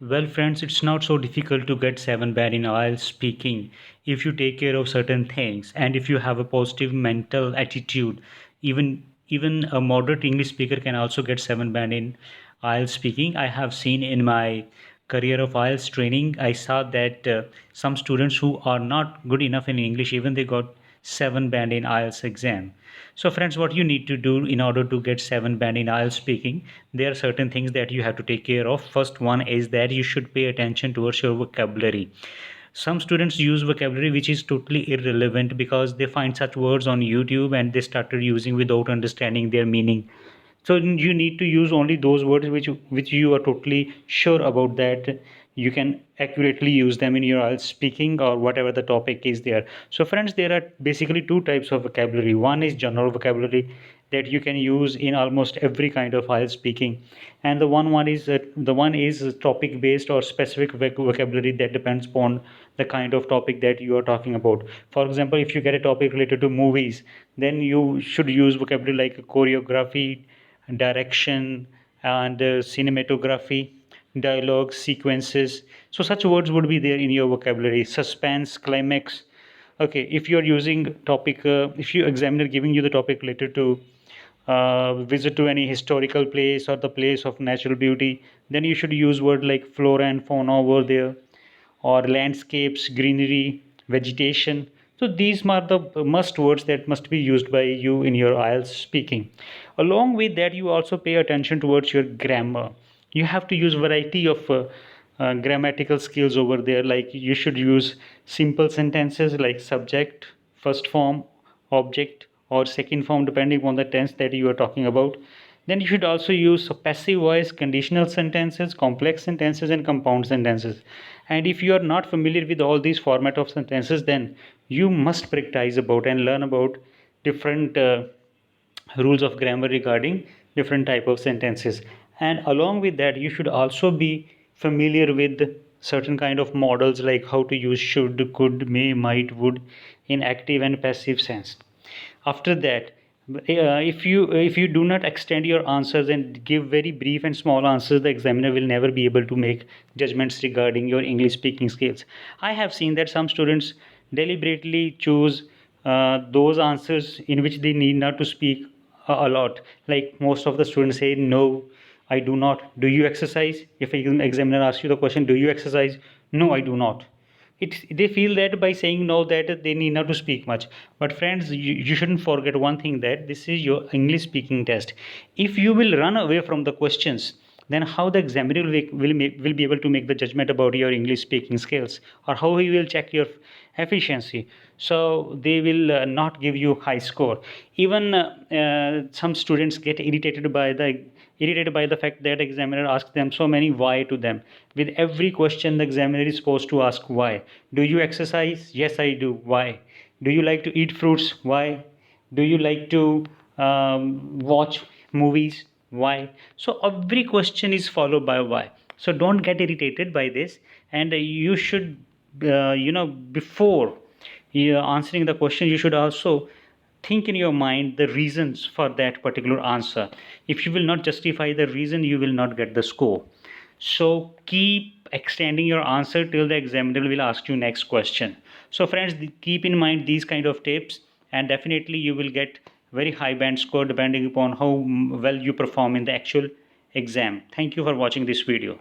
Well, friends, it's not so difficult to get 7 band in IELTS speaking if you take care of certain things and if you have a positive mental attitude. Even a moderate English speaker can also get 7 band in IELTS speaking. I have seen in my career of IELTS training, I saw that some students who are not good enough in English, even they got 7 band in IELTS exam. So friends, what you need to do in order to get 7 band in IELTS speaking, there are certain things that you have to take care of. First one is that you should pay attention towards your vocabulary. Some students use vocabulary which is totally irrelevant because they find such words on YouTube and they started using without understanding their meaning. So you need to use only those words which you are totally sure about, that you can accurately use them in your IELTS speaking or whatever the topic is there. So friends, there are basically two types of vocabulary. One is general vocabulary that you can use in almost every kind of IELTS speaking, and the one is topic based or specific vocabulary that depends upon the kind of topic that you are talking about. For example, if you get a topic related to movies, then you should use vocabulary like choreography, direction, and cinematography, dialogue, sequences. So such words would be there in your vocabulary. Suspense, climax. Okay, if you are using topic, if your examiner giving you the topic related to visit to any historical place or the place of natural beauty, then you should use word like flora and fauna over there, or landscapes, greenery, vegetation. So these are the must words that must be used by you in your IELTS speaking. Along with that, you also pay attention towards your grammar. You have to use variety of grammatical skills over there. Like you should use simple sentences like subject, first form, object, or second form, depending on the tense that you are talking about. Then you should also use passive voice, conditional sentences, complex sentences, and compound sentences. And if you are not familiar with all these format of sentences, then you must practice about and learn about different rules of grammar regarding different type of sentences. And along with that, you should also be familiar with certain kind of models like how to use should, could, may, might, would in active and passive sense. After that, if you do not extend your answers and give very brief and small answers, the examiner will never be able to make judgments regarding your English speaking skills. I have seen that some students deliberately choose those answers in which they need not to speak a lot. Like most of the students say, no, I do not. Do you exercise? If an examiner asks you the question, do you exercise? No, I do not. They feel that by saying no, that they need not to speak much. But friends, you shouldn't forget one thing, that this is your English speaking test. If you will run away from the questions, then how the examiner will be able to make the judgment about your English speaking skills, or how he will check your efficiency? So they will not give you high score. Even some students get irritated by the fact that examiner asks them so many why to them. With every question, the examiner is supposed to ask why. Do you exercise? Yes, I do. Why? Do you like to eat fruits? Why? Do you like to watch movies? Why? So every question is followed by why. So don't get irritated by this, and you should, before answering the question, you should also think in your mind the reasons for that particular answer. If you will not justify the reason, you will not get the score. So keep extending your answer till the examiner will ask you next question. So friends, keep in mind these kind of tips, and definitely you will get very high band score depending upon how well you perform in the actual exam. Thank you for watching this video.